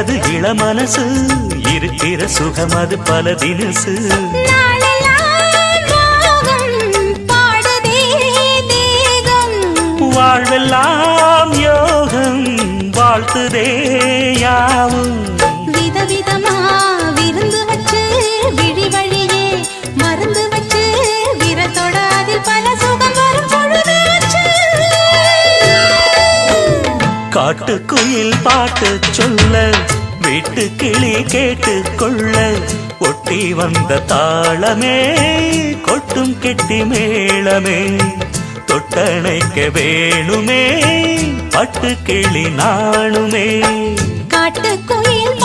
கேட்டது இளமனசு இருக்கிற சுகம் அது பல தினசு வாழ்வெல்லாம் யோகம் வாழ்த்துதே யாவும் விதவிதமா விருந்து வச்சு விழி வழியே மருந்து வச்சு விரத்தோட அதில் பல சுகம் வரும் பொழுதாச்சு காட்டுக்குயில் பாட்டு சொல்ல வீட்டு கிளி கேட்டு கொள்ள ஒட்டி வந்த தாளமே கொட்டும் கெட்டி மேளமே தொட்டணைக்க வேணுமே பட்டு கிளி நாணுமே காட்டுக்குயில்